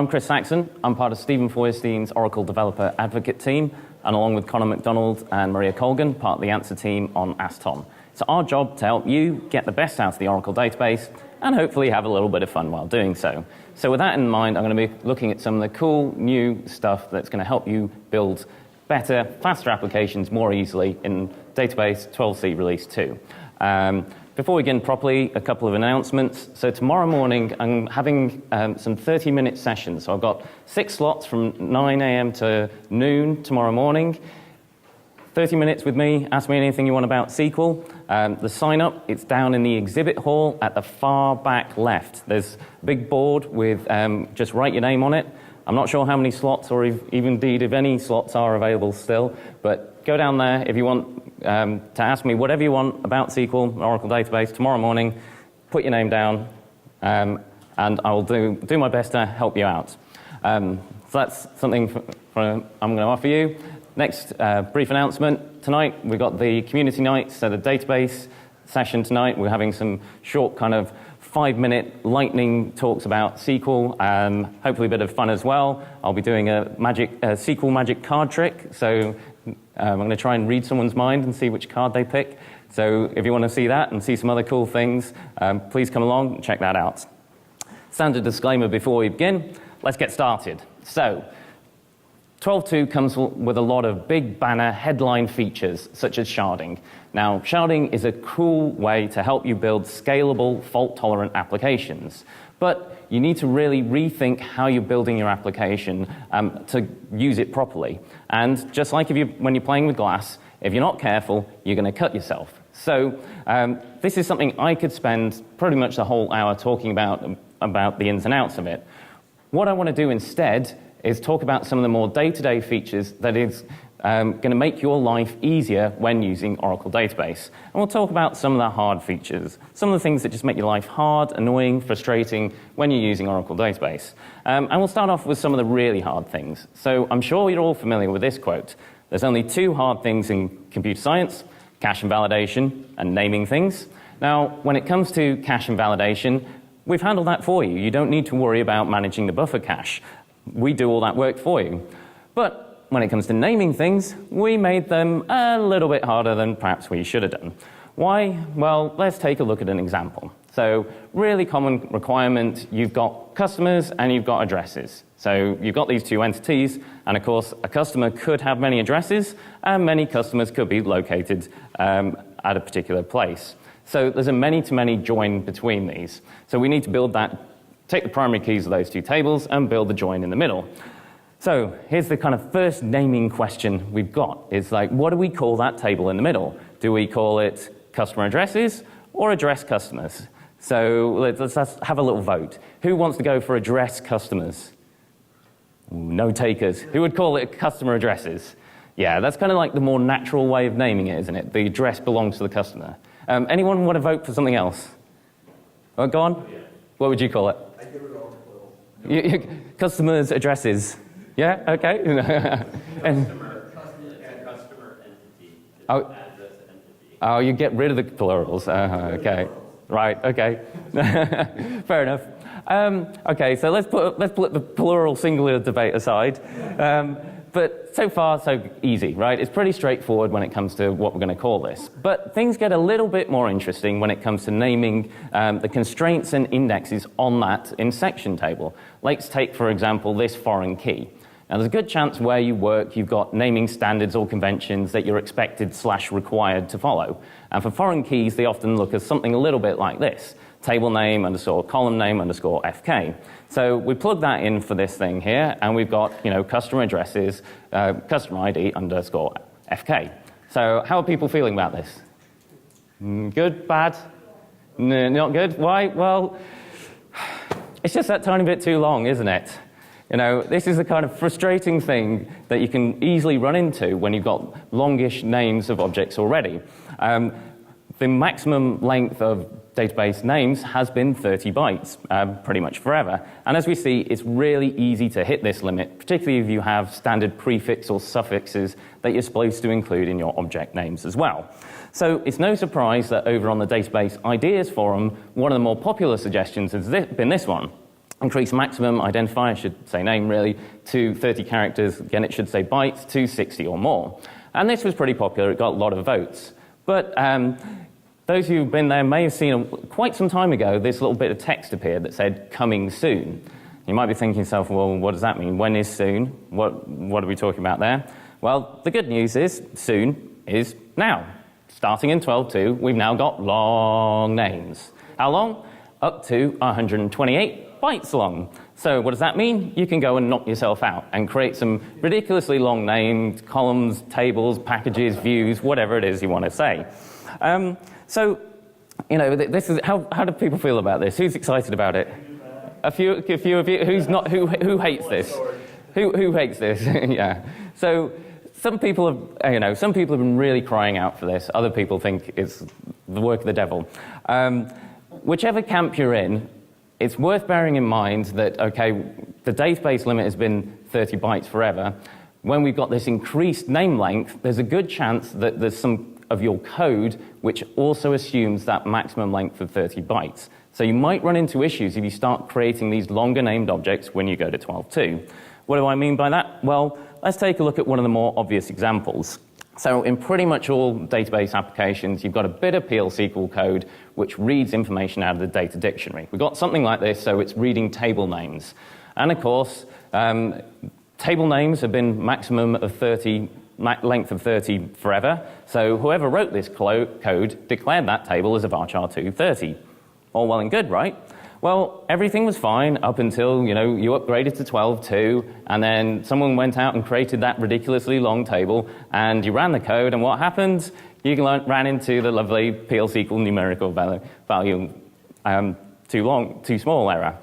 I'm Chris Saxon. I'm part of Stephen Feuerstein's Oracle Developer Advocate team, and along with Connor McDonald and Maria Colgan, part of the answer team on Ask Tom. It's our job to help you get the best out of the Oracle database and hopefully have a little bit of fun while doing so. So with that in mind, I'm going to be looking at some of the cool new stuff that's going to help you build better, faster applications more easily in Database 12c Release 2. Before we begin properly, a couple of announcements. So tomorrow morning, I'm having some 30-minute sessions. So I've got 6 slots from 9 a.m. to noon tomorrow morning. 30 minutes with me. Ask me anything you want about SQL. The sign-up, it's down in the exhibit hall at the far back left. There's a big board with just write your name on it. I'm not sure how many slots or even indeed if any slots are available still, but go down there if you want to ask me whatever you want about SQL, Oracle database, tomorrow morning. Put your name down, and I'll do my best to help you out. So that's something I'm going to offer you. Next, brief announcement. Tonight, we've got the community night, so the database session tonight. We're having some short kind of 5-minute lightning talks about SQL, hopefully a bit of fun as well. I'll be doing a SQL magic card trick, so I'm going to try and read someone's mind and see which card they pick. So if you want to see that and see some other cool things, please come along and check that out. Standard disclaimer before we begin. Let's get started. So 12.2 comes with a lot of big banner headline features, such as sharding. Now, sharding is a cool way to help you build scalable, fault-tolerant applications. But you need to really rethink how you're building your application to use it properly. And just like when you're playing with glass, if you're not careful, you're going to cut yourself. So this is something I could spend pretty much the whole hour talking about the ins and outs of it. What I want to do instead is talk about some of the more day-to-day features that is going to make your life easier when using Oracle Database. And we'll talk about some of the hard features, some of the things that just make your life hard, annoying, frustrating when you're using Oracle Database. And we'll start off with some of the really hard things. So I'm sure you're all familiar with this quote. There's only 2 hard things in computer science, cache invalidation and naming things. Now, when it comes to cache invalidation, we've handled that for you. You don't need to worry about managing the buffer cache. We do all that work for you. But when it comes to naming things, we made them a little bit harder than perhaps we should have done. Why? Well, let's take a look at an example. So, really common requirement, you've got customers and you've got addresses. So you've got these 2 entities, and of course, a customer could have many addresses, and many customers could be located at a particular place. So there's a many-to-many join between these. So we need to build that. Take the primary keys of those 2 tables and build the join in the middle. So here's the kind of first naming question we've got. It's like, what do we call that table in the middle? Do we call it customer addresses or address customers? So let's have a little vote. Who wants to go for address customers? No takers. Who would call it customer addresses? Yeah, that's kind of like the more natural way of naming it, isn't it? The address belongs to the customer. Anyone want to vote for something else? Oh, go on. Yeah. What would you call it? I give it all. Customers' addresses. Yeah, okay. Customer entity. Oh. Address entity. Oh, you get rid of the plurals. Okay. Right, okay. Fair enough. Okay, so let's put the plural singular debate aside. But so far, so easy, right? It's pretty straightforward when it comes to what we're going to call this. But things get a little bit more interesting when it comes to naming the constraints and indexes on that in section table. Let's take, for example, this foreign key. Now, there's a good chance where you work, you've got naming standards or conventions that you're expected/required to follow. And for foreign keys, they often look as something a little bit like this. Table name _ column name _ FK. So we plug that in for this thing here, and we've got, customer addresses, customer ID _ FK. So how are people feeling about this? Good? Bad? Not good? Why? Well, it's just that tiny bit too long, isn't it? This is the kind of frustrating thing that you can easily run into when you've got longish names of objects already. The maximum length of database names has been 30 bytes, pretty much forever. And as we see, it's really easy to hit this limit, particularly if you have standard prefix or suffixes that you're supposed to include in your object names as well. So it's no surprise that over on the Database Ideas Forum, one of the more popular suggestions has been this one. increase maximum identifier, I should say name really, to 30 characters. Again, it should say bytes, to 60 or more. And this was pretty popular. It got a lot of votes. But those who've been there may have seen quite some time ago this little bit of text appeared that said coming soon. You might be thinking to yourself, well, what does that mean? When is soon? What are we talking about there? Well, the good news is soon is now. Starting in 12.2, we've now got long names. How long? Up to 128 bytes long. So what does that mean? You can go and knock yourself out and create some ridiculously long names, columns, tables, packages, views, whatever it is you want to say. So, you know, this is how do people feel about this? Who's excited about it? A few of you. Who's not? Who hates this? Who hates this? Yeah. So some people have, some people have been really crying out for this. Other people think it's the work of the devil. Whichever camp you're in, it's worth bearing in mind that, okay, the database limit has been 30 bytes forever. When we've got this increased name length, there's a good chance that there's some of your code which also assumes that maximum length of 30 bytes. So you might run into issues if you start creating these longer named objects when you go to 12.2. What do I mean by that? Well, let's take a look at one of the more obvious examples. So in pretty much all database applications, you've got a bit of PL SQL code which reads information out of the data dictionary. We've got something like this, so it's reading table names. And of course, table names have been maximum of 30, length of 30 forever. So whoever wrote this code declared that table as a varchar 230. All well and good, right? Well, everything was fine up until, you upgraded to 12.2, and then someone went out and created that ridiculously long table, and you ran the code, and what happened? You ran into the lovely PL SQL numerical value too small error.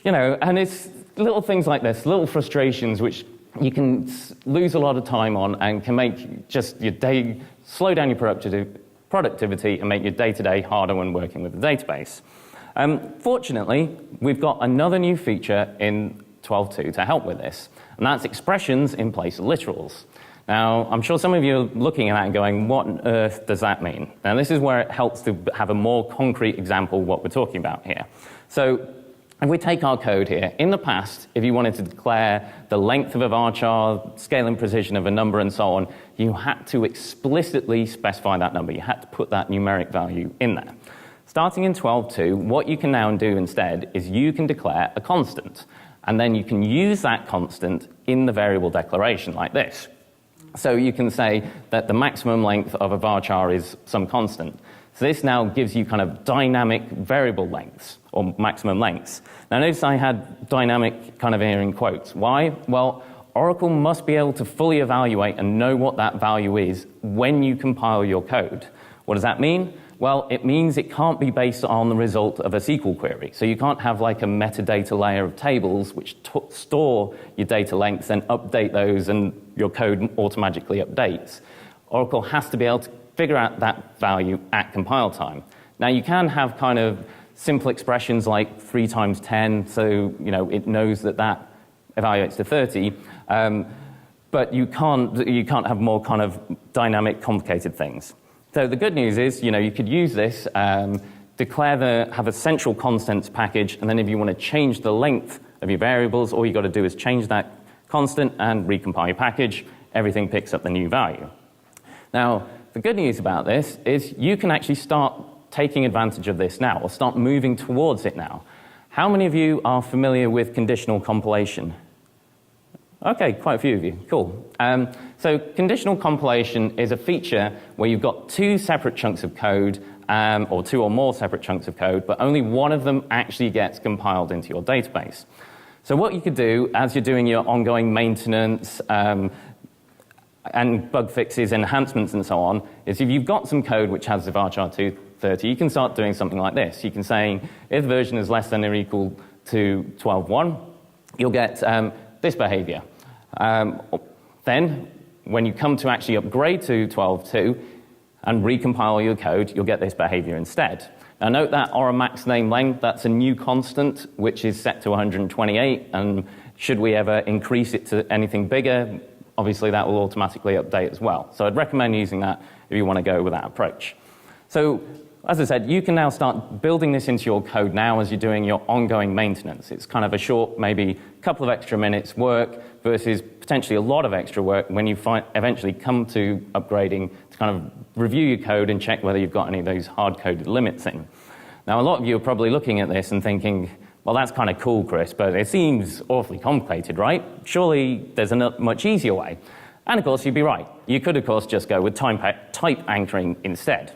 And it's little things like this, little frustrations which you can lose a lot of time on and can make just your day, slow down your productivity and make your day-to-day harder when working with the database. Fortunately, we've got another new feature in 12.2 to help with this, and that's expressions in place of literals. Now, I'm sure some of you are looking at that and going, what on earth does that mean? Now, this is where it helps to have a more concrete example of what we're talking about here. So, if we take our code here, in the past, if you wanted to declare the length of a varchar, scale and precision of a number, and so on, you had to explicitly specify that number. You had to put that numeric value in there. Starting in 12.2, what you can now do instead is you can declare a constant, and then you can use that constant in the variable declaration like this. So you can say that the maximum length of a varchar is some constant. So this now gives you kind of dynamic variable lengths, or maximum lengths. Now notice I had dynamic kind of here in quotes. Why? Well, Oracle must be able to fully evaluate and know what that value is when you compile your code. What does that mean? Well, it means it can't be based on the result of a SQL query. So you can't have like a metadata layer of tables which store your data lengths and update those and your code automatically updates. Oracle has to be able to figure out that value at compile time. Now you can have kind of simple expressions like 3 times 10, so it knows that evaluates to 30, but you can't have more kind of dynamic, complicated things. So the good news is, you could use this, have a central constants package, and then if you want to change the length of your variables, all you've got to do is change that constant and recompile your package. Everything picks up the new value. Now, the good news about this is you can actually start taking advantage of this now, or start moving towards it now. How many of you are familiar with conditional compilation? Okay, quite a few of you. Cool. So conditional compilation is a feature where you've got 2 separate chunks of code, or 2 or more separate chunks of code, but only one of them actually gets compiled into your database. So what you could do as you're doing your ongoing maintenance and bug fixes, enhancements, and so on, is if you've got some code which has the varchar 230, you can start doing something like this. You can say, if the version is less than or equal to 12.1, you'll get this behavior. Then, when you come to actually upgrade to 12.2 and recompile your code, you'll get this behavior instead. Now note that or a max name length, that's a new constant which is set to 128, and should we ever increase it to anything bigger, obviously that will automatically update as well. So I'd recommend using that if you want to go with that approach. So as I said, you can now start building this into your code now as you're doing your ongoing maintenance. It's kind of a short, maybe a couple of extra minutes work versus potentially a lot of extra work when you eventually come to upgrading to kind of review your code and check whether you've got any of those hard-coded limits in. Now, a lot of you are probably looking at this and thinking, well, that's kind of cool, Chris, but it seems awfully complicated, right? Surely there's a much easier way. And of course, you'd be right. You could, of course, just go with type anchoring instead.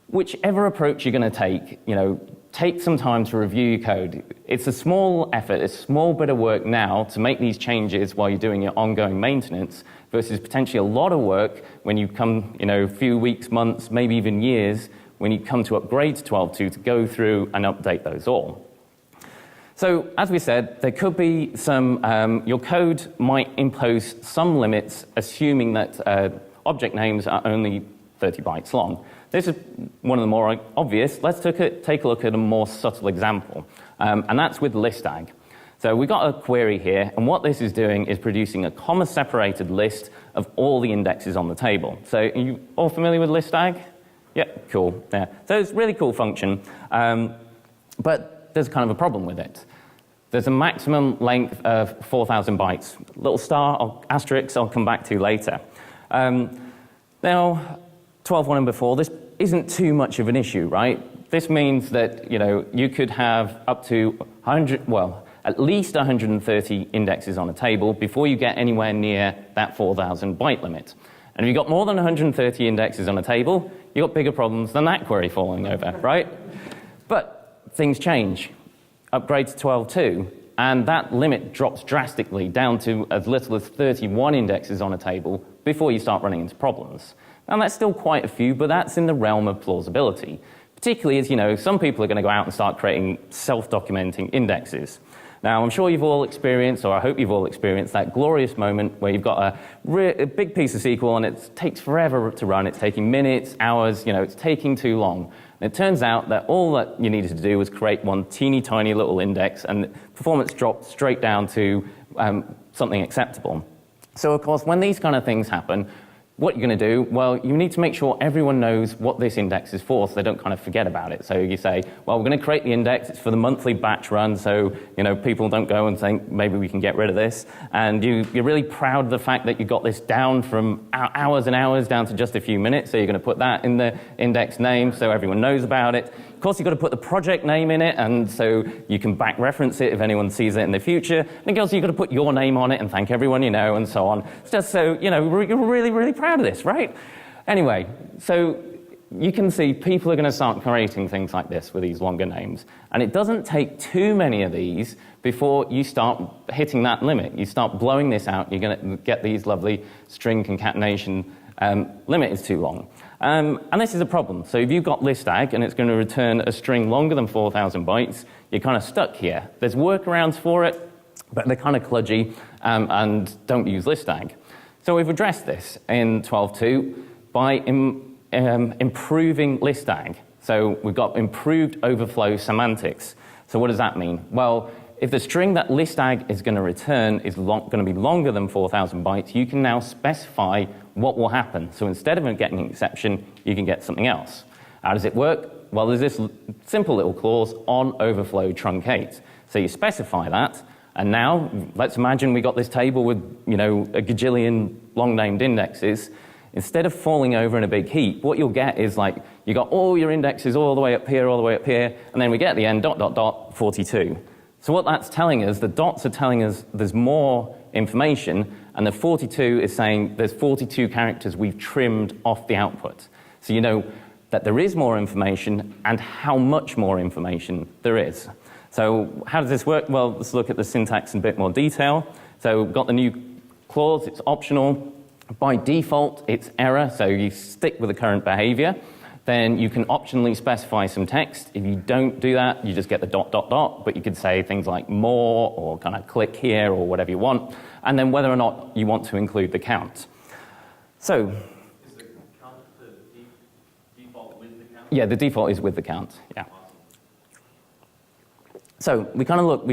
Whichever approach you're going to take, take some time to review your code. It's a small effort, a small bit of work now to make these changes while you're doing your ongoing maintenance versus potentially a lot of work when you come, a few weeks, months, maybe even years, when you come to upgrade to 12.2 to go through and update those all. So, as we said, there could be some, your code might impose some limits, assuming that object names are only 30 bytes long. This is one of the more obvious. Let's take a look at a more subtle example, and that's with listag. So we've got a query here, and what this is doing is producing a comma-separated list of all the indexes on the table. So are you all familiar with listag? Yeah, cool. Yeah. So it's a really cool function, but there's kind of a problem with it. There's a maximum length of 4,000 bytes. Little star or asterisk I'll come back to later. Now, 12.1 and before, this isn't too much of an issue, right? This means that, you could have up to at least 130 indexes on a table before you get anywhere near that 4,000 byte limit. And if you've got more than 130 indexes on a table, you've got bigger problems than that query falling over, right? But things change. Upgrade to 12.2, and that limit drops drastically down to as little as 31 indexes on a table before you start running into problems. Now, that's still quite a few, but that's in the realm of plausibility, particularly as, some people are going to go out and start creating self-documenting indexes. Now, I'm sure you've all experienced, or I hope you've all experienced, that glorious moment where you've got a big piece of SQL and it takes forever to run. It's taking minutes, hours, it's taking too long. And it turns out that all that you needed to do was create one teeny tiny little index, and performance dropped straight down to something acceptable. So, of course, when these kind of things happen, what you're going to do, well, you need to make sure everyone knows what this index is for so they don't kind of forget about it. So you say, well, we're going to create the index. It's for the monthly batch run, so people don't go and think, maybe we can get rid of this. And you're really proud of the fact that you got this down from hours and hours down to just a few minutes. So you're going to put that in the index name so everyone knows about it. Of course, you've got to put the project name in it, and so you can back reference it if anyone sees it in the future. And also, you've got to put your name on it and thank everyone you know, and so on. It's just so, you're really, really proud of this, right? Anyway, so you can see people are going to start creating things like this with these longer names. And it doesn't take too many of these before you start hitting that limit. You start blowing this out, you're going to get these lovely string concatenation. Limit is too long. And this is a problem. So if you've got listag and it's going to return a string longer than 4,000 bytes, you're kind of stuck here. There's workarounds for it, but they're kind of kludgy and don't use listag. So we've addressed this in 12.2 by improving listag. So we've got improved overflow semantics. So what does that mean? Well, if the string that listag is going to return is going to be longer than 4,000 bytes, you can now specify what will happen. So instead of getting an exception, you can get something else. How does it work? Well, there's this simple little clause on overflow truncate. So you specify that, and now let's imagine we got this table with a gajillion long-named indexes. Instead of falling over in a big heap, what you'll get is you got all your indexes all the way up here, all the way up here, and then we get at the end, ... 42. So what that's telling us, the dots are telling us there's more information, and the 42 is saying there's 42 characters we've trimmed off the output. So you know that there is more information and how much more information there is. So how does this work? Well, let's look at the syntax in a bit more detail. So we've got the new clause, it's optional. By default, it's error, so you stick with the current behavior. Then you can optionally specify some text. If you don't do that, you just get the ... but you could say things like more or kind of click here or whatever you want, and then whether or not you want to include the count. So, is the count the default with the count? Yeah, the default is with the count, yeah. Awesome. So we kind of looked,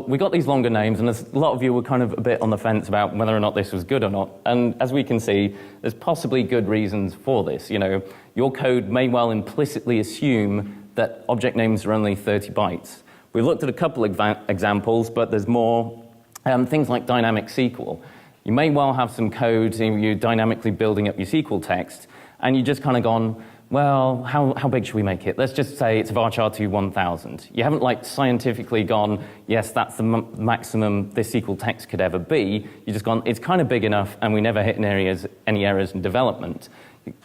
we got these longer names, and a lot of you were kind of a bit on the fence about whether or not this was good or not. And as we can see, there's possibly good reasons for this. You know, your code may well implicitly assume that object names are only 30 bytes. We looked at a couple of examples, but there's more. Things like dynamic SQL. You may well have some code, you're dynamically building up your SQL text, and you just kind of gone, well, how big should we make it? Let's just say it's varchar to 1000. You haven't like scientifically gone, yes, that's the maximum this SQL text could ever be. You've just gone, it's kind of big enough, and we never hit any errors in development.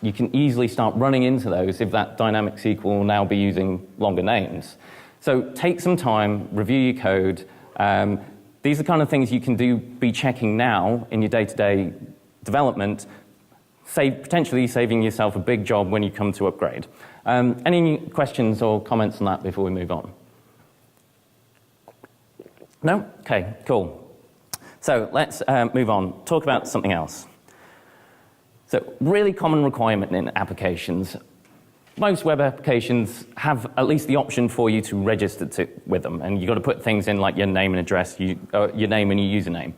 You can easily start running into those if that dynamic SQL will now be using longer names. So take some time, review your code. These are the kind of things you can be checking now in your day-to-day development, potentially saving yourself a big job when you come to upgrade. Any questions or comments on that before we move on? No? Okay, cool. So let's move on. Talk about something else. So really common requirement in applications. Most web applications have at least the option for you to register with them, and you've got to put things in like your name and address, your name and your username.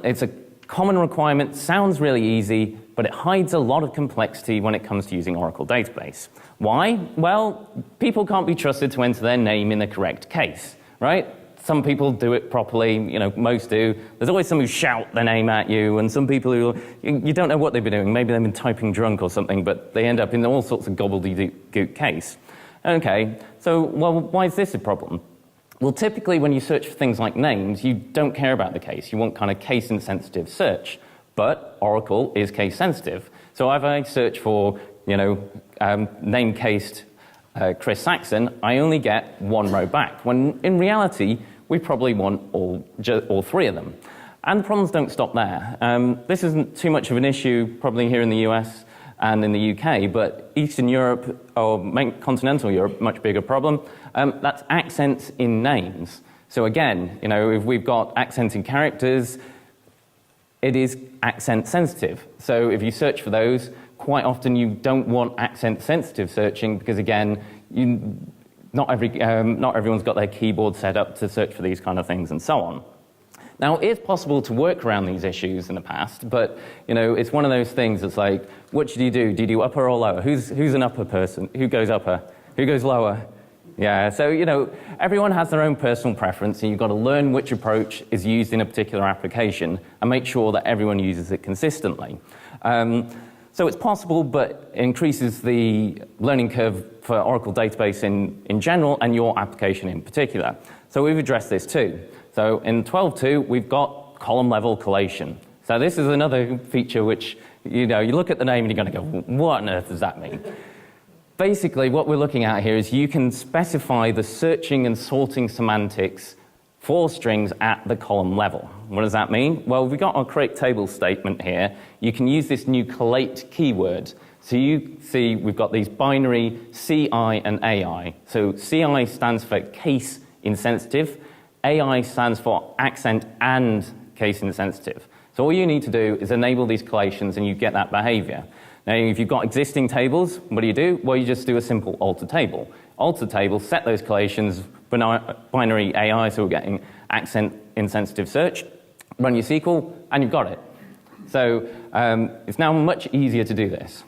It's a common requirement, sounds really easy, but it hides a lot of complexity when it comes to using Oracle database. Why? Well, people can't be trusted to enter their name in the correct case, right? Some people do it properly, you know, most do. There's always some who shout their name at you, and some people who, you don't know what they've been doing. Maybe they've been typing drunk or something, but they end up in all sorts of gobbledygook case. Okay, so, well, why is this a problem? Well, typically when you search for things like names, you don't care about the case. You want kind of case-insensitive search, but Oracle is case-sensitive. So if I search for, you know, name-cased Chris Saxon, I only get one row back, when in reality, we probably want all three of them. And the problems don't stop there. This isn't too much of an issue probably here in the US and in the UK, but Eastern Europe or continental Europe, much bigger problem. That's accents in names. So again, you know, if we've got accented characters, it is accent sensitive. So if you search for those, quite often you don't want accent sensitive searching because again, not everyone's got their keyboard set up to search for these kind of things and so on. Now, it's possible to work around these issues in the past, but you know, it's one of those things that's like, what should you do? Do you do upper or lower? Who's an upper person? Who goes upper? Who goes lower? Yeah, so you know, everyone has their own personal preference, and you've got to learn which approach is used in a particular application and make sure that everyone uses it consistently. So it's possible, but it increases the learning curve for Oracle database in general and your application in particular. So we've addressed this too. So in 12.2, we've got column level collation. So this is another feature which, you know, you look at the name and you're going to go, what on earth does that mean? Basically, what we're looking at here is you can specify the searching and sorting semantics for strings at the column level. What does that mean? Well, we've got our create table statement here. You can use this new collate keyword. So you see we've got these binary CI and AI. So CI stands for case insensitive. AI stands for accent and case insensitive. So all you need to do is enable these collations and you get that behavior. Now, if you've got existing tables, what do? Well, you just do a simple alter table. Alter table, set those collations, binary AI, so we're getting accent insensitive search, run your SQL, and you've got it. So it's now much easier to do this.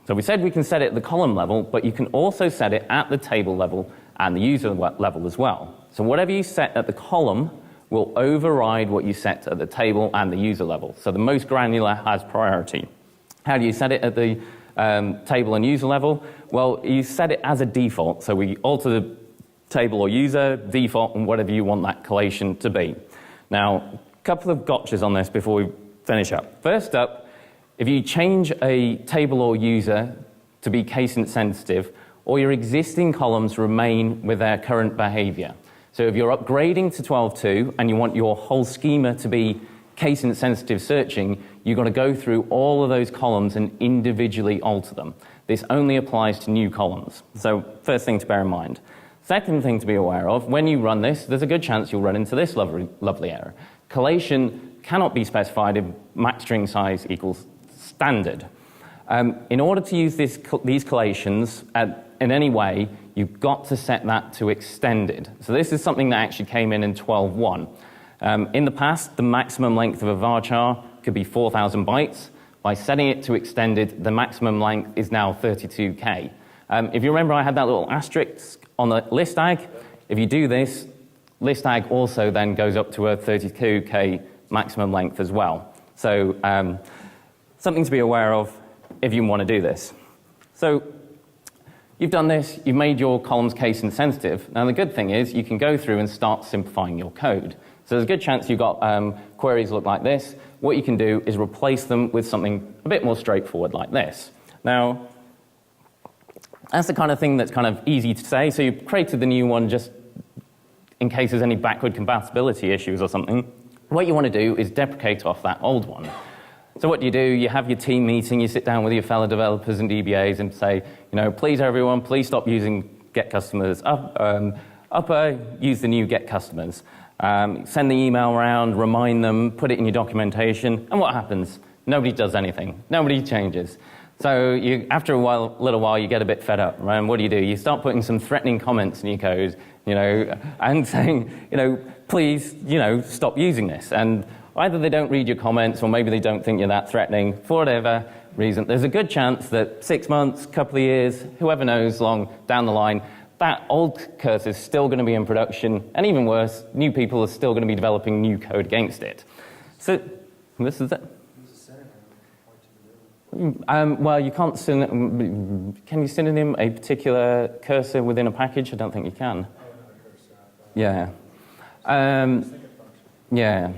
So we said we can set it at the column level, but you can also set it at the table level and the user level as well. So whatever you set at the column will override what you set at the table and the user level. So the most granular has priority. How do you set it at the table and user level? Well, you set it as a default. So we alter the table or user, default, and whatever you want that collation to be. Now, a couple of gotchas on this before we finish up. First up, if you change a table or user to be case insensitive, all your existing columns remain with their current behavior. So if you're upgrading to 12.2 and you want your whole schema to be case insensitive searching, you've got to go through all of those columns and individually alter them. This only applies to new columns. So first thing to bear in mind. Second thing to be aware of, when you run this, there's a good chance you'll run into this lovely error. Collation cannot be specified if max string size equals standard. In order to use these collations in any way, you've got to set that to extended. So this is something that actually came in 12.1. In the past, the maximum length of a varchar could be 4,000 bytes. By setting it to extended, the maximum length is now 32K. If you remember, I had that little asterisk on the list tag. If you do this, list tag also then goes up to a 32K maximum length as well. So something to be aware of if you want to do this. So you've done this, you've made your columns case insensitive. Now the good thing is you can go through and start simplifying your code. So there's a good chance you've got queries look like this. What you can do is replace them with something a bit more straightforward like this. Now, that's the kind of thing that's kind of easy to say. So you've created the new one just in case there's any backward compatibility issues or something. What you want to do is deprecate off that old one. So what do? You have your team meeting, you sit down with your fellow developers and DBAs and say, please everyone, please stop using get customers, use the new get customers. Send the email around, remind them, put it in your documentation, and what happens? Nobody does anything. Nobody changes. So after a little while, you get a bit fed up, right? And what do? You start putting some threatening comments in your code, and saying, please, stop using this. And either they don't read your comments, or maybe they don't think you're that threatening, for whatever reason. There's a good chance that 6 months, couple of years, whoever knows long down the line, that old cursor is still going to be in production, and even worse, new people are still going to be developing new code against it. So this is it. Well, you can't can you synonym a particular cursor within a package? I don't think you can. Yeah. Yeah.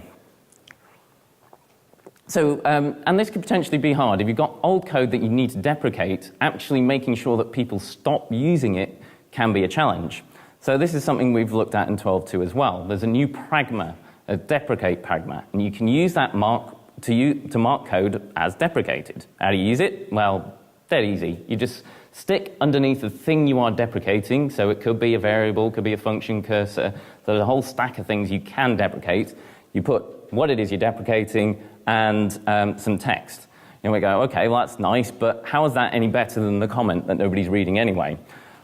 So, and this could potentially be hard. If you've got old code that you need to deprecate, actually making sure that people stop using it can be a challenge. So this is something we've looked at in 12.2 as well. There's a new pragma, a deprecate pragma, and you can use that mark to mark code as deprecated. How do you use it? Well, dead easy. You just stick underneath the thing you are deprecating, so it could be a variable, could be a function cursor. There's a whole stack of things you can deprecate. You put what it is you're deprecating and some text. And we go, okay, well that's nice, but how is that any better than the comment that nobody's reading anyway?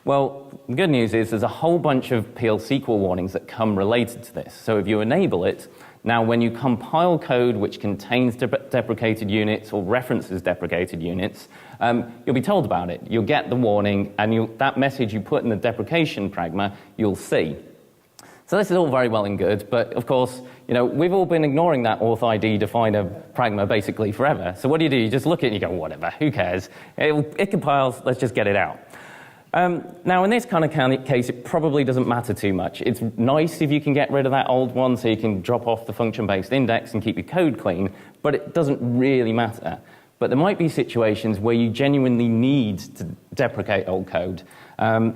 Well, the good news is there's a whole bunch of PL SQL warnings that come related to this. So if you enable it, now when you compile code which contains deprecated units or references deprecated units, you'll be told about it. You'll get the warning, and that message you put in the deprecation pragma, you'll see. So this is all very well and good, but of course, we've all been ignoring that auth ID definer pragma basically forever. So what do? You just look at it and you go, whatever, who cares? It compiles, let's just get it out. Now, in this kind of case, it probably doesn't matter too much. It's nice if you can get rid of that old one so you can drop off the function-based index and keep your code clean, but it doesn't really matter. But there might be situations where you genuinely need to deprecate old code.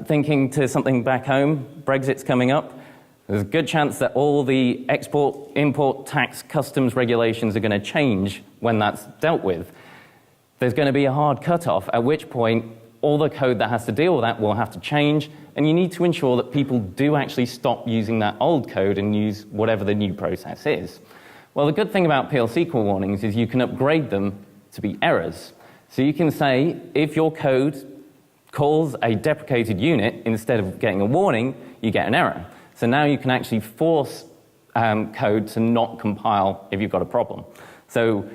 Thinking to something back home, Brexit's coming up. There's a good chance that all the export, import, tax, customs regulations are going to change when that's dealt with. There's going to be a hard cutoff, at which point all the code that has to deal with that will have to change, and you need to ensure that people do actually stop using that old code and use whatever the new process is. Well, the good thing about PL SQL warnings is you can upgrade them to be errors. So you can say, if your code calls a deprecated unit, instead of getting a warning, you get an error. So now you can actually force code to not compile if you've got a problem. So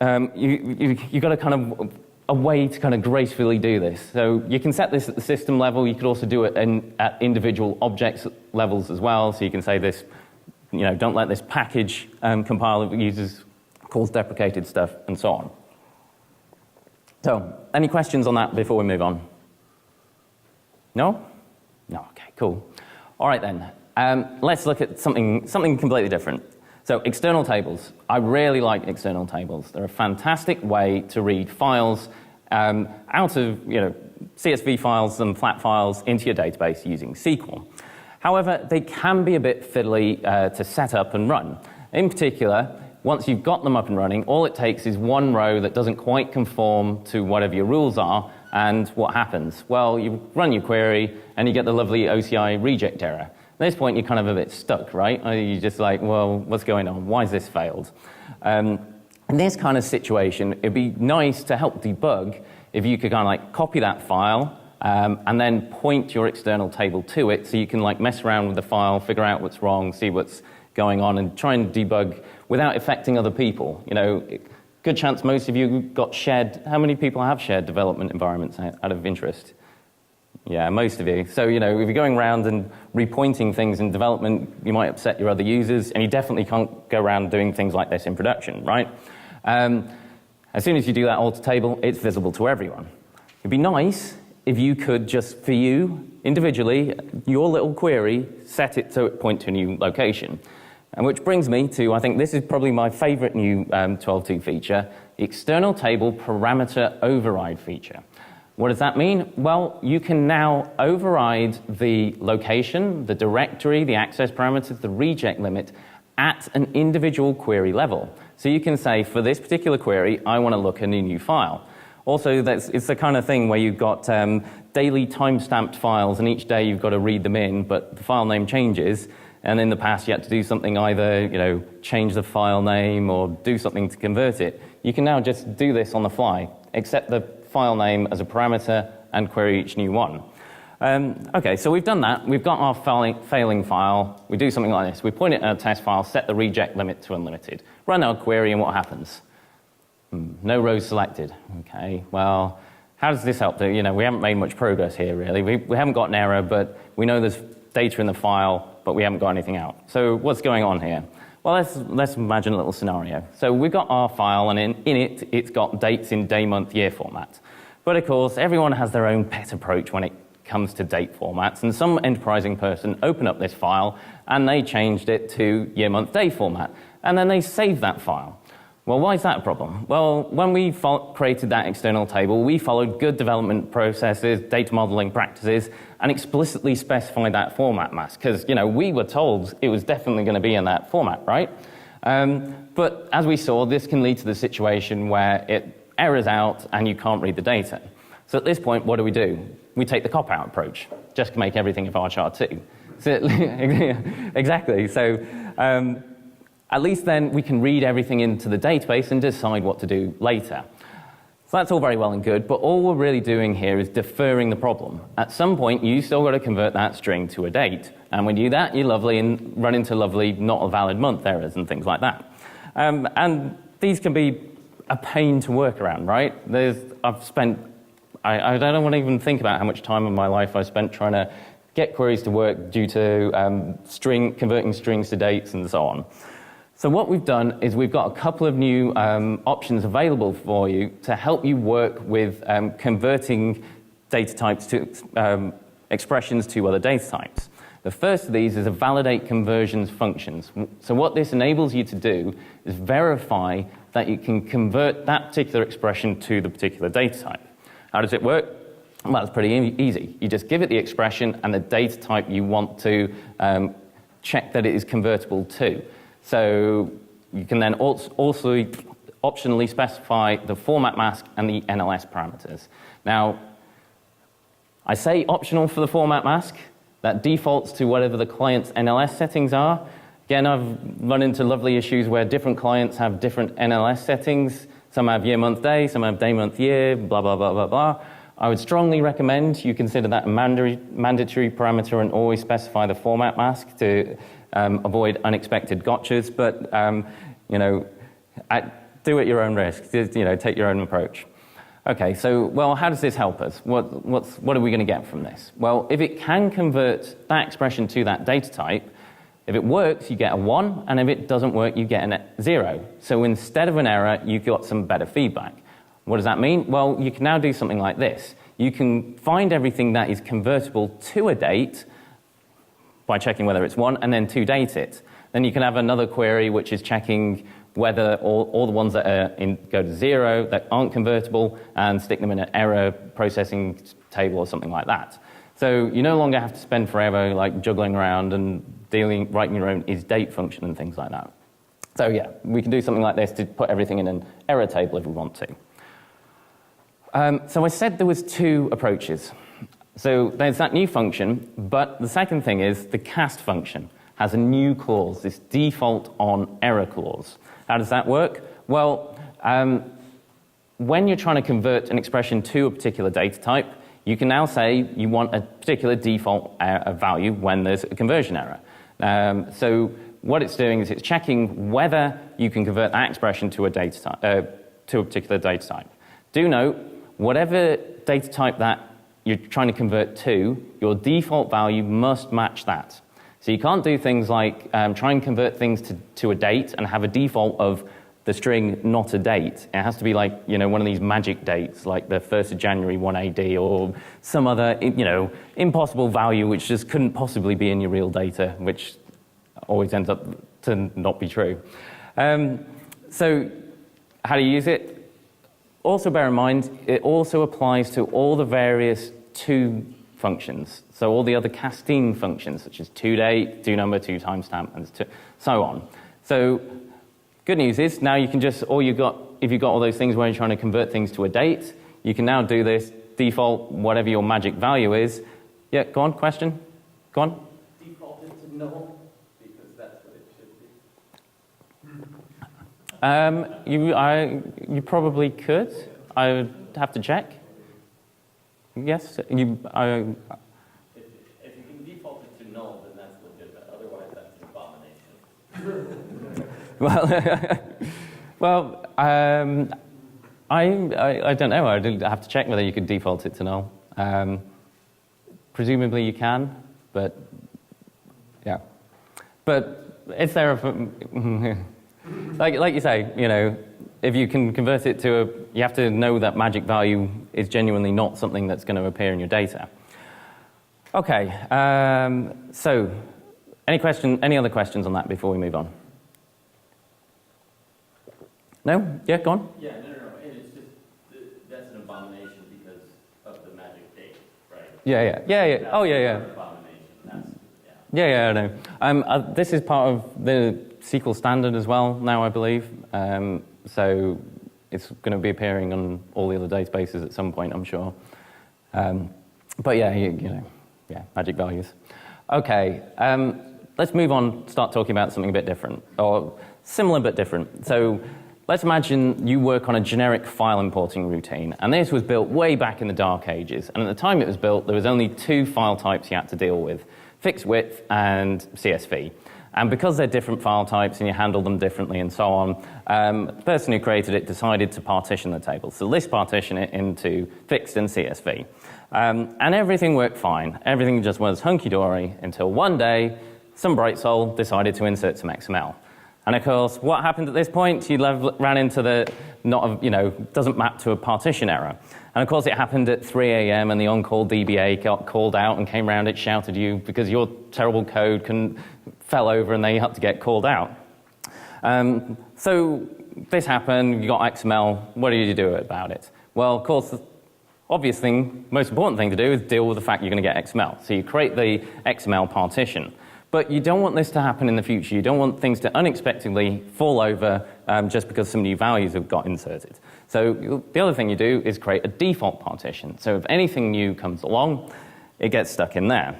you've got a kind of a way to kind of gracefully do this. So you can set this at the system level. You could also do it at individual objects levels as well. So you can say this, don't let this package compile if it uses calls deprecated stuff and so on. So any questions on that before we move on? No? No, okay, cool. All right then, let's look at something completely different. So external tables. I really like external tables. They're a fantastic way to read files out of CSV files and flat files into your database using SQL. However, they can be a bit fiddly to set up and run. In particular, once you've got them up and running, all it takes is one row that doesn't quite conform to whatever your rules are, and what happens? Well, you run your query, and you get the lovely OCI reject error. At this point, you're kind of a bit stuck, right? You're just like, well, what's going on? Why has this failed? In this kind of situation, it'd be nice to help debug if you could kind of like copy that file, and then point your external table to it so you can like mess around with the file, figure out what's wrong, see what's going on, and try and debug without affecting other people. You know, good chance most of you got shared. How many people have shared development environments out of interest? Yeah, most of you. So, you know, if you're going around and repointing things in development, you might upset your other users, and you definitely can't go around doing things like this in production, right? As soon as you do that alter table, it's visible to everyone. It'd be nice if you could just, for you, individually, your little query, set it so it point to a new location. And which brings me to, I think this is probably my favorite new 12.2 feature, the external table parameter override feature. What does that mean? Well, you can now override the location, the directory, the access parameters, the reject limit at an individual query level. So you can say, for this particular query, I want to look at a new file. Also, it's the kind of thing where you've got daily time-stamped files, and each day you've got to read them in, but the file name changes. And in the past, you had to do something, either change the file name or do something to convert it. You can now just do this on the fly, accept the file name as a parameter, and query each new one. Okay, so we've done that. We've got our failing file. We do something like this. We point it in a test file, set the reject limit to unlimited. Run our query, and what happens? No rows selected. Okay, well, how does this help? We haven't made much progress here, really. We haven't got an error, but we know there's data in the file, but we haven't got anything out. So what's going on here? Well, let's imagine a little scenario. So we've got our file, and in it, it's got dates in day, month, year format. But of course, everyone has their own pet approach when it comes to date formats, and some enterprising person opened up this file, and they changed it to year, month, day format, and then they saved that file. Well, why is that a problem? Well, when we created that external table, we followed good development processes, data modeling practices, and explicitly specified that format mask, because we were told it was definitely going to be in that format, right? But as we saw, this can lead to the situation where it errors out and you can't read the data. So at this point, what do? We take the cop-out approach, just make everything a varchar 2. So, exactly. So at least then we can read everything into the database and decide what to do later. So that's all very well and good, but all we're really doing here is deferring the problem. At some point, you still got to convert that string to a date. And when you do that, you run into lovely not a valid month errors and things like that. And these can be a pain to work around, right? I don't want to even think about how much time in my life I spent trying to get queries to work due to converting strings to dates and so on. So what we've done is we've got a couple of new options available for you to help you work with converting data types to expressions to other data types. The first of these is a validate conversions functions. So what this enables you to do is verify that you can convert that particular expression to the particular data type. How does it work? Well, it's pretty easy. You just give it the expression and the data type you want to check that it is convertible to. So you can then also optionally specify the format mask and the NLS parameters. Now, I say optional for the format mask. That defaults to whatever the client's NLS settings are. Again, I've run into lovely issues where different clients have different NLS settings. Some have year, month, day, some have day, month, year, blah, blah, blah, blah, blah. I would strongly recommend you consider that a mandatory parameter and always specify the format mask to avoid unexpected gotchas. But, do at your own risk. Take your own approach. Okay, so, well, how does this help us? What are we going to get from this? Well, if it can convert that expression to that data type, if it works, you get a 1, and if it doesn't work, you get a 0. So instead of an error, you've got some better feedback. What does that mean? Well, you can now do something like this. You can find everything that is convertible to a date by checking whether it's 1, and then to date it. Then you can have another query which is checking whether all the ones that go to 0 that aren't convertible and stick them in an error processing table or something like that. So you no longer have to spend forever juggling around and writing your own isDate function and things like that. So yeah, we can do something like this to put everything in an error table if we want to. So I said there was 2 approaches. So there's that new function, but the second thing is the cast function has a new clause, this default on error clause. How does that work? Well, when you're trying to convert an expression to a particular data type, you can now say you want a particular default value when there's a conversion error. So what it's doing is it's checking whether you can convert that expression to a data type, to a particular data type. Do note, whatever data type that you're trying to convert to, your default value must match that. So you can't do things like try and convert things to a date and have a default of the string not a date. It has to be like, one of these magic dates, like the 1st of January 1 AD, or some other, impossible value which just couldn't possibly be in your real data, which always ends up to not be true. So how do you use it? Also bear in mind, it also applies to all the various to functions. So all the other casting functions, such as toDate, toNumber, toTimestamp, and so on. So good news is now you can just, if you've got all those things where you're trying to convert things to a date, you can now do this default, whatever your magic value is. Yeah, go on, question? Go on. Default it to null, because that's what it should be. You probably could. I would have to check. Yes, If you can default it to null, then that's legitimate. Otherwise, that's an abomination. well, I don't know. I'd have to check whether you could default it to null. Presumably you can, but yeah. But is there like you say, if you can convert it to you have to know that magic value is genuinely not something that's going to appear in your data. Okay, so any other questions on that before we move on? No? Yeah, go on. Yeah, no. And it's just, that's an abomination because of the magic date, right? Yeah. Oh, yeah. Abomination. Yeah, I know. This is part of the SQL standard as well now, I believe. So it's going to be appearing on all the other databases at some point, I'm sure. But yeah, magic values. Okay, let's move on, start talking about something a bit different, or similar but different. So let's imagine you work on a generic file importing routine, and this was built way back in the dark ages. And at the time it was built, there was only 2 file types you had to deal with, fixed width and CSV. And because they're different file types and you handle them differently and so on, the person who created it decided to partition the table. So list partition it into fixed and CSV. And everything worked fine. Everything just was hunky-dory until one day, some bright soul decided to insert some XML. And of course, what happened at this point? You ran into the doesn't map to a partition error. And of course, it happened at 3 a.m. and the on-call DBA got called out and came around and shouted at you because your terrible code fell over and they had to get called out. So this happened, you got XML, what did you do about it? Well, of course, the obvious thing, most important thing to do is deal with the fact you're going to get XML. So you create the XML partition. But you don't want this to happen in the future. You don't want things to unexpectedly fall over just because some new values have got inserted. So the other thing you do is create a default partition. So if anything new comes along, it gets stuck in there.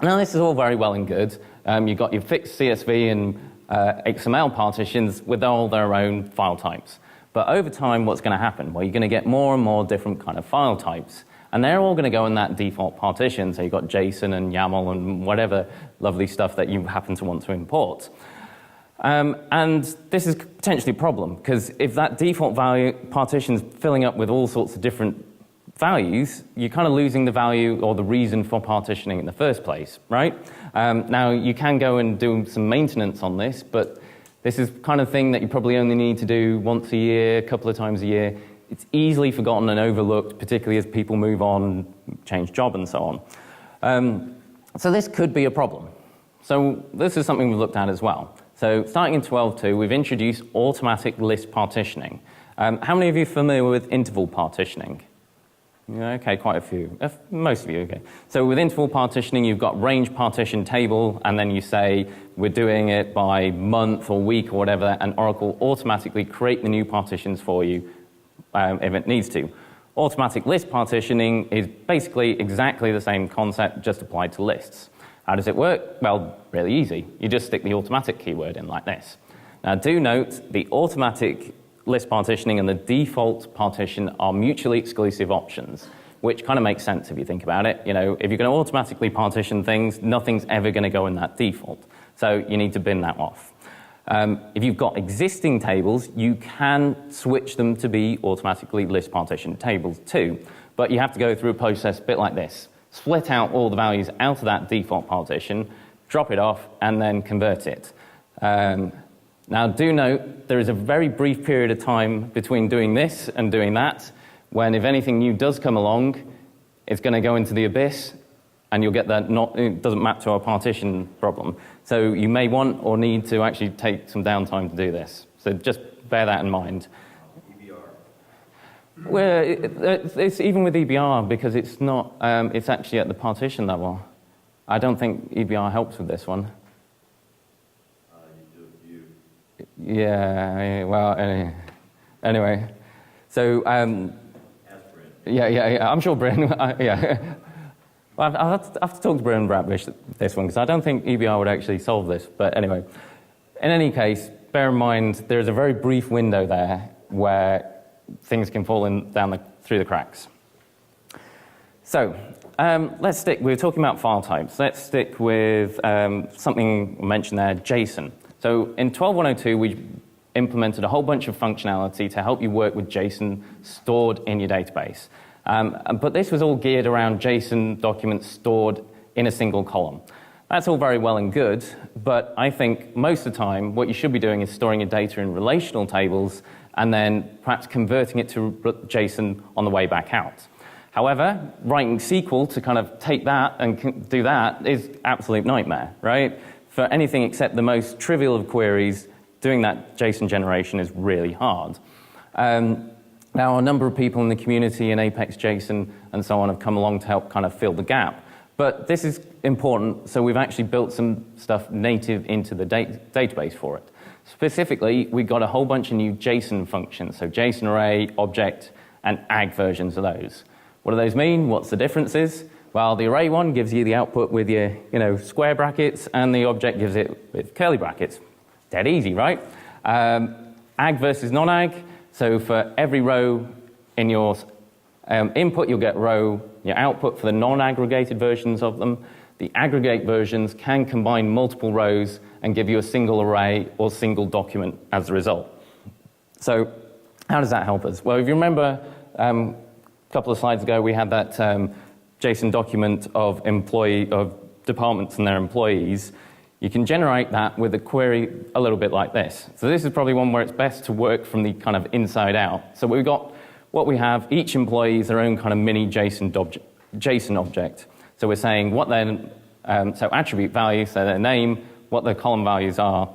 Now this is all very well and good. You've got your fixed CSV and XML partitions with all their own file types. But over time, what's going to happen? Well, you're going to get more and more different kind of file types. And they're all going to go in that default partition. So you've got JSON and YAML and whatever lovely stuff that you happen to want to import. And this is potentially a problem, because if that default value partition's filling up with all sorts of different values, you're kind of losing the value or the reason for partitioning in the first place, right? Now, you can go and do some maintenance on this, but this is the kind of thing that you probably only need to do once a year, a couple of times a year. It's easily forgotten and overlooked, particularly as people move on, change job, and so on. So this could be a problem. So this is something we've looked at as well. So starting in 12.2, we've introduced automatic list partitioning. How many of you are familiar with interval partitioning? Yeah, okay, quite a few. Most of you, okay. So with interval partitioning, you've got range partition table, and then you say, we're doing it by month or week or whatever, and Oracle automatically create the new partitions for you if it needs to. Automatic list partitioning is basically exactly the same concept, just applied to lists. How does it work? Well, really easy. You just stick the automatic keyword in like this. Now do note, the automatic list partitioning and the default partition are mutually exclusive options, which kind of makes sense if you think about it. You know, if you're going to automatically partition things, nothing's ever going to go in that default. So you need to bin that off. If you've got existing tables, you can switch them to be automatically list partitioned tables too, but you have to go through a process a bit like this. Split out all the values out of that default partition, drop it off, and then convert it. Now, do note, there is a very brief period of time between doing this and doing that, when if anything new does come along, it's going to go into the abyss, and you'll get that it doesn't map to our partition problem. So you may want or need to actually take some downtime to do this. So just bear that in mind. EBR? Well, it's even with EBR, because it's not, it's actually at the partition level. I don't think EBR helps with this one. Yeah, well, anyway. So, yeah, I'm sure Bryn, yeah. Well, I'll have to talk to Bryn about this one, because I don't think EBR would actually solve this. But anyway, in any case, bear in mind, there's a very brief window there where things can fall through the cracks. So, we were talking about file types. Let's stick with something mentioned there, JSON. So in 12.102, we implemented a whole bunch of functionality to help you work with JSON stored in your database. But this was all geared around JSON documents stored in a single column. That's all very well and good, but I think most of the time what you should be doing is storing your data in relational tables and then perhaps converting it to JSON on the way back out. However, writing SQL to kind of take that and do that is absolute nightmare, right? For anything except the most trivial of queries, doing that JSON generation is really hard. Now, a number of people in the community in Apex JSON and so on have come along to help kind of fill the gap. But this is important, so we've actually built some stuff native into the database for it. Specifically, we got a whole bunch of new JSON functions, so JSON array, object, and ag versions of those. What do those mean? What's the differences? Well, the array one gives you the output with your square brackets, and the object gives it with curly brackets. Dead easy, right? Ag versus non-ag. So for every row in your input, you'll get row, your output for the non-aggregated versions of them. The aggregate versions can combine multiple rows and give you a single array or single document as a result. So how does that help us? Well, if you remember a couple of slides ago, we had that JSON document of departments and their employees. You can generate that with a query a little bit like this. So this is probably one where it's best to work from the kind of inside out. So we've got what we have, each employee is their own kind of mini JSON object. So we're saying what their, so attribute value, so their name, what their column values are.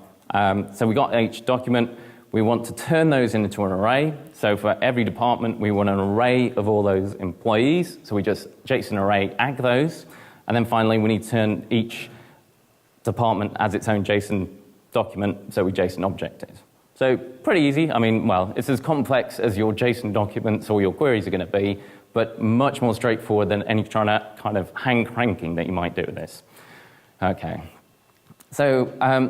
So we got each document. We want to turn those into an array. So for every department, we want an array of all those employees. So we just JSON array ag those. And then finally, we need to turn each department as its own JSON document, so we JSON object it. So pretty easy. I mean, well, it's as complex as your JSON documents or your queries are going to be, but much more straightforward than any kind of hand-cranking that you might do with this. Okay. So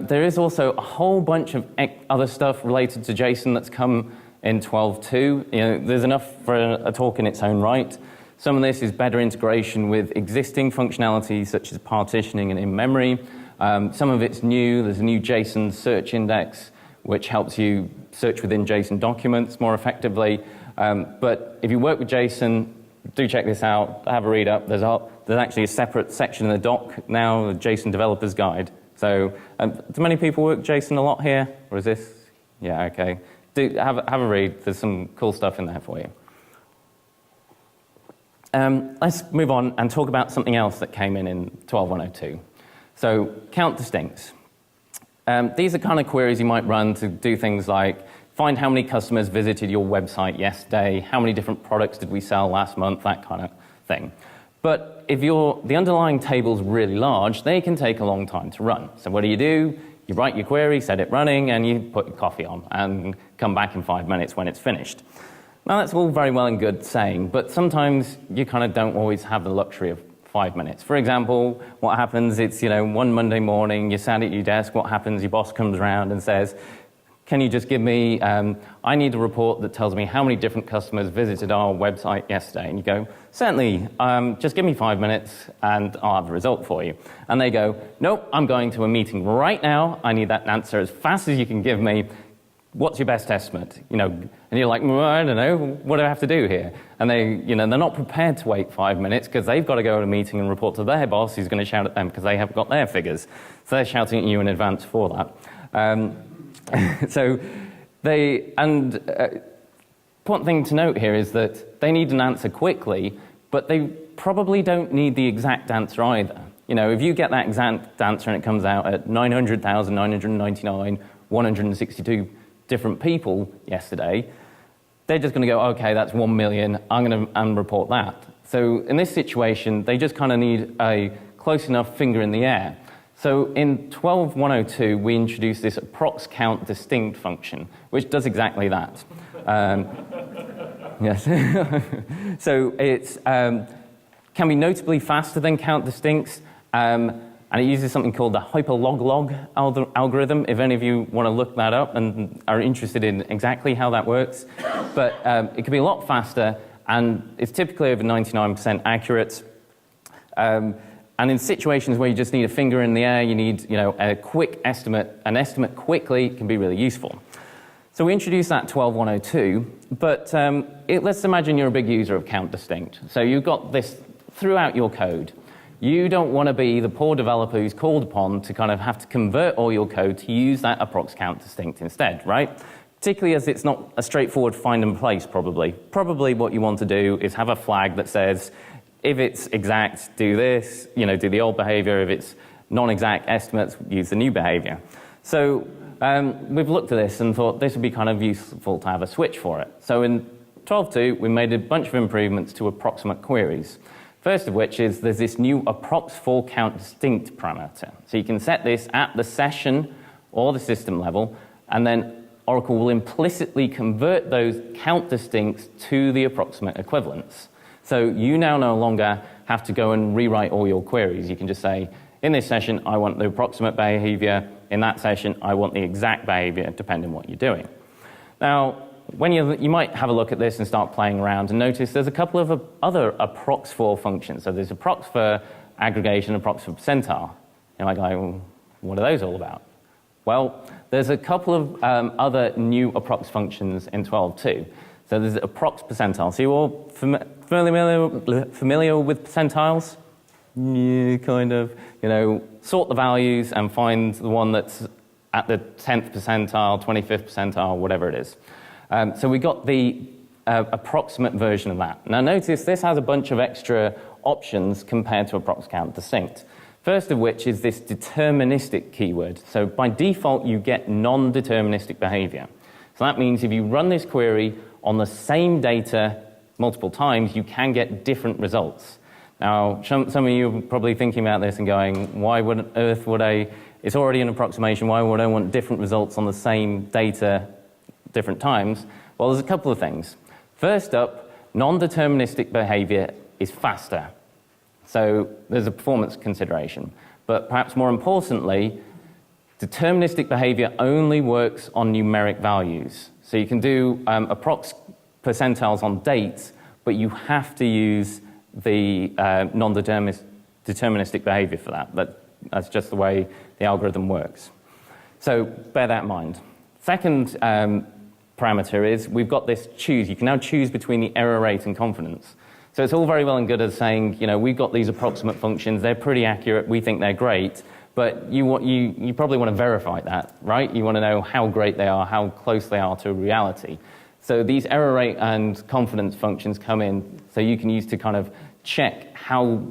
there is also a whole bunch of other stuff related to JSON that's come in 12.2. There's enough for a talk in its own right. Some of this is better integration with existing functionalities such as partitioning and in-memory. Some of it's new. There's a new JSON search index, which helps you search within JSON documents more effectively. But if you work with JSON, do check this out. Have a read up. There's actually a separate section in the doc now, the JSON Developer's Guide. So do many people work JSON a lot here? Or is this? Yeah, okay. Do have a read. There's some cool stuff in there for you. Let's move on and talk about something else that came in 12.102. So count distincts. These are kind of queries you might run to do things like find how many customers visited your website yesterday, how many different products did we sell last month, that kind of thing. But if the underlying table's really large, they can take a long time to run. So what do? You write your query, set it running, and you put your coffee on and come back in 5 minutes when it's finished. Now that's all very well and good saying, but sometimes you kind of don't always have the luxury of 5 minutes. For example, what happens, it's one Monday morning, you're sat at your desk, what happens, your boss comes around and says, can you just give me, I need a report that tells me how many different customers visited our website yesterday. And you go, certainly, just give me 5 minutes and I'll have a result for you. And they go, nope, I'm going to a meeting right now. I need that answer as fast as you can give me. What's your best estimate? And you're like, well, I don't know, what do I have to do here? And they, they're not prepared to wait 5 minutes because they've got to go to a meeting and report to their boss who's going to shout at them because they haven't got their figures. So they're shouting at you in advance for that. So important thing to note here is that they need an answer quickly, but they probably don't need the exact answer either. If you get that exact answer and it comes out at 900,999, 162 different people yesterday, they're just going to go, okay, that's 1 million, I'm going to report that. So in this situation, they just kind of need a close enough finger in the air. So in 12.102, we introduced this approx count distinct function, which does exactly that. Yes. So it's can be notably faster than count distincts, and it uses something called the hyperlog algorithm, if any of you want to look that up and are interested in exactly how that works. But it can be a lot faster, and it's typically over 99% accurate. And in situations where you just need a finger in the air, you need a quick estimate, an estimate quickly can be really useful. So we introduced that 12.102, but let's imagine you're a big user of count distinct. So you've got this throughout your code. You don't want to be the poor developer who's called upon to kind of have to convert all your code to use that approx count distinct instead, right? Particularly as it's not a straightforward find and place, probably. Probably what you want to do is have a flag that says, if it's exact, do this, do the old behavior. If it's non-exact estimates, use the new behavior. So we've looked at this and thought this would be kind of useful to have a switch for it. So in 12.2, we made a bunch of improvements to approximate queries. First of which is there's this new approx for count distinct parameter. So you can set this at the session or the system level, and then Oracle will implicitly convert those count distincts to the approximate equivalents. So you now no longer have to go and rewrite all your queries. You can just say, in this session, I want the approximate behavior. In that session, I want the exact behavior, depending on what you're doing. Now, when you might have a look at this and start playing around and notice there's a couple of other approx for functions. So there's approx for aggregation, approx for percentile. You're like, well, what are those all about? Well, there's a couple of other new approx functions in 12.2. So there's approx percentile. So you all familiar with percentiles? Yeah, kind of. Sort the values and find the one that's at the 10th percentile, 25th percentile, whatever it is. So we got the approximate version of that. Now notice this has a bunch of extra options compared to approx count distinct. First of which is this deterministic keyword. So by default, you get non-deterministic behavior. So that means if you run this query on the same data multiple times, you can get different results. Now, some of you are probably thinking about this and going, why on earth would it's already an approximation, why would I want different results on the same data different times? Well, there's a couple of things. First up, non-deterministic behavior is faster. So there's a performance consideration. But perhaps more importantly, deterministic behavior only works on numeric values. So you can do approx percentiles on dates, but you have to use the non-deterministic behavior for that. That's just the way the algorithm works. So bear that in mind. Second parameter is we've got this choose. You can now choose between the error rate and confidence. So it's all very well and good as saying, we've got these approximate functions, they're pretty accurate, we think they're great, but you probably want to verify that, right? You want to know how great they are, how close they are to reality. So these error rate and confidence functions come in, so you can use to kind of check how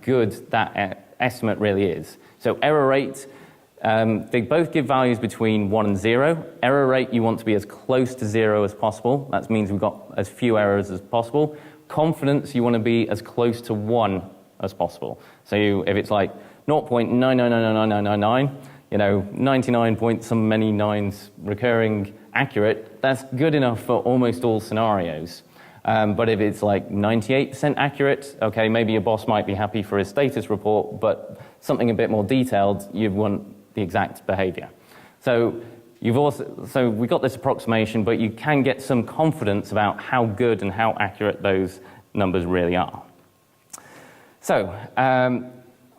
good that estimate really is. So error rate, they both give values between 1 and 0. Error rate, you want to be as close to 0 as possible. That means we've got as few errors as possible. Confidence, you want to be as close to 1 as possible. So if it's like 0.9999999, 99 point some many nines recurring accurate, that's good enough for almost all scenarios. But if it's like 98% accurate, okay, maybe your boss might be happy for his status report, but something a bit more detailed, you want the exact behavior. So so we got this approximation, but you can get some confidence about how good and how accurate those numbers really are. So,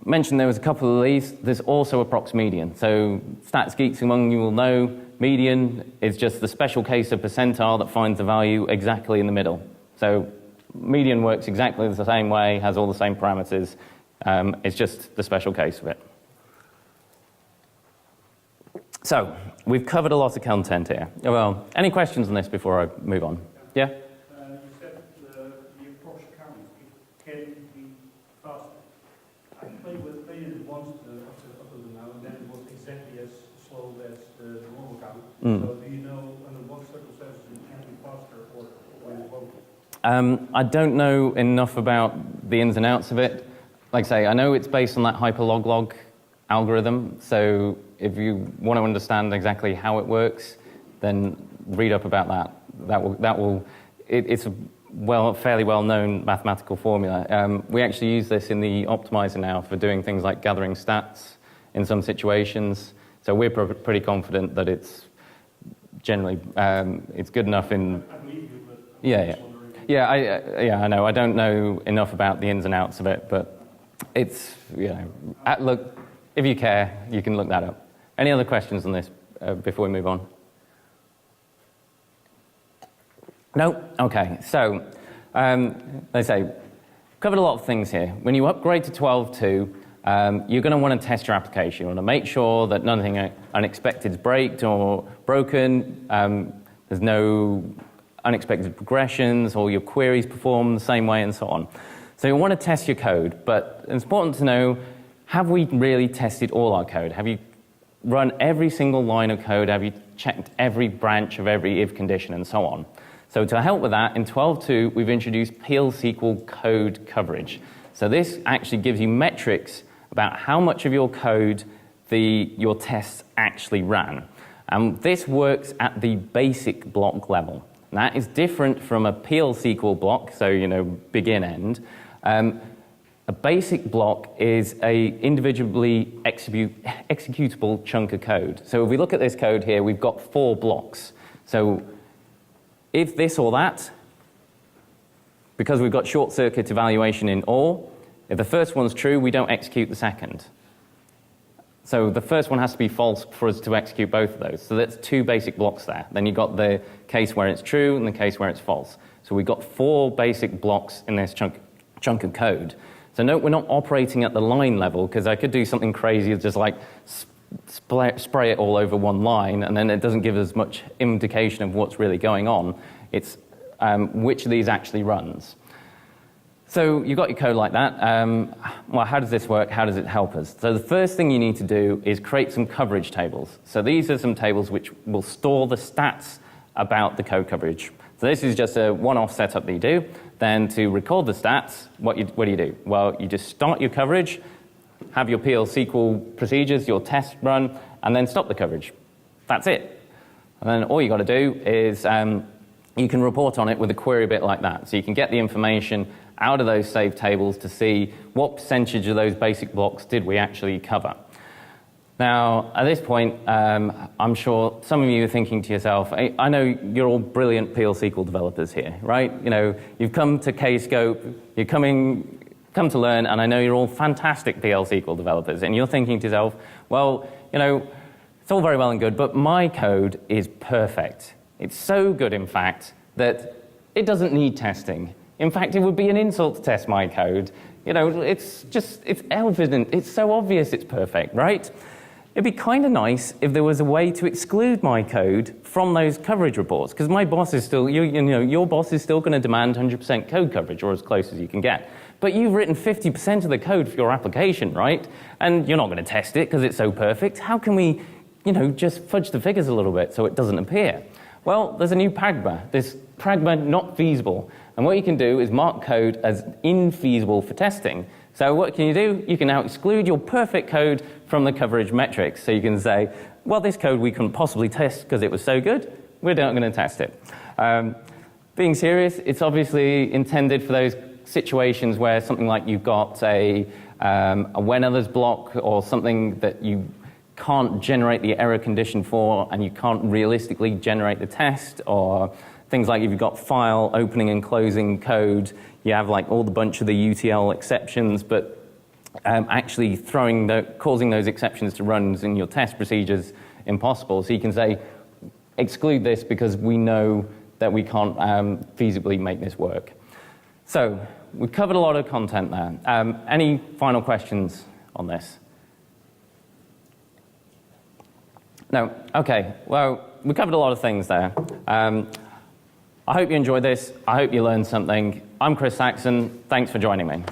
mentioned there was a couple of these. There's also approx median. So stats geeks among you will know median is just the special case of percentile that finds the value exactly in the middle. So median works exactly the same way, has all the same parameters. It's just the special case of it. So we've covered a lot of content here. Well, any questions on this before I move on? Yeah? You said the approach count can be faster. I played it once up to now, and then it was exactly as slow as the normal count. So do you know under what circumstances it can be faster or when it's low? I don't know enough about the ins and outs of it. Like I say, I know it's based on that hyperlog algorithm, so if you want to understand exactly how it works, then read up about that. It's a fairly well-known mathematical formula. We actually use this in the optimizer now for doing things like gathering stats in some situations. So we're pretty confident that it's generally it's good enough in. I believe you, but I know. I don't know enough about the ins and outs of it, but it's look. If you care, you can look that up. Any other questions on this before we move on? No? Okay, so let's say, covered a lot of things here. When you upgrade to 12.2, you're going to want to test your application. You want to make sure that nothing unexpected is breaked or broken. There's no unexpected progressions, or your queries perform the same way, and so on. So you want to test your code, but it's important to know, have we really tested all our code? Have you run every single line of code? Have you checked every branch of every if condition, and so on? So to help with that, in 12.2, we've introduced PL SQL code coverage. So this actually gives you metrics about how much of your code your tests actually ran. And this works at the basic block level. And that is different from a PL SQL block, so begin end. A basic block is a individually executable chunk of code. So if we look at this code here, we've got 4 blocks. So if this or that, because we've got short circuit evaluation in OR, if the first one's true, we don't execute the second. So the first one has to be false for us to execute both of those. So that's 2 basic blocks there. Then you've got the case where it's true and the case where it's false. So we've got 4 basic blocks in this chunk of code. So note we're not operating at the line level, because I could do something crazy, just like spray it all over one line, and then it doesn't give us much indication of what's really going on. It's which of these actually runs. So you've got your code like that. Well, how does this work? How does it help us? So the first thing you need to do is create some coverage tables. So these are some tables which will store the stats about the code coverage. So this is just a one-off setup that you do. Then to record the stats, what do you do? Well, you just start your coverage, have your PL SQL procedures, your test run, and then stop the coverage. That's it. And then all you got to do is you can report on it with a query bit like that. So you can get the information out of those saved tables to see what percentage of those basic blocks did we actually cover. Now, at this point, I'm sure some of you are thinking to yourself, I know you're all brilliant PL SQL developers here, right? You've come to Kscope, you're come to learn, and I know you're all fantastic PL SQL developers, and you're thinking to yourself, well, it's all very well and good, but my code is perfect. It's so good, in fact, that it doesn't need testing. In fact, it would be an insult to test my code. It's evident, it's so obvious it's perfect, right? It'd be kind of nice if there was a way to exclude my code from those coverage reports, because my boss is still, your boss is still going to demand 100% code coverage, or as close as you can get. But you've written 50% of the code for your application, right? And you're not going to test it because it's so perfect. How can we, just fudge the figures a little bit so it doesn't appear? Well, there's a new pragma, this pragma not feasible. And what you can do is mark code as infeasible for testing. So what can you do? You can now exclude your perfect code from the coverage metrics. So you can say, well, this code we couldn't possibly test because it was so good, we're not going to test it. Being serious, it's obviously intended for those situations where something like you've got a when others block, or something that you can't generate the error condition for, and you can't realistically generate the test, or things like if you've got file opening and closing code, you have like all the bunch of the UTL exceptions, but actually causing those exceptions to runs in your test procedures impossible. So you can say, exclude this because we know that we can't feasibly make this work. So we've covered a lot of content there. Any final questions on this? No? Okay. Well, we covered a lot of things there. I hope you enjoyed this. I hope you learned something. I'm Chris Saxon. Thanks for joining me.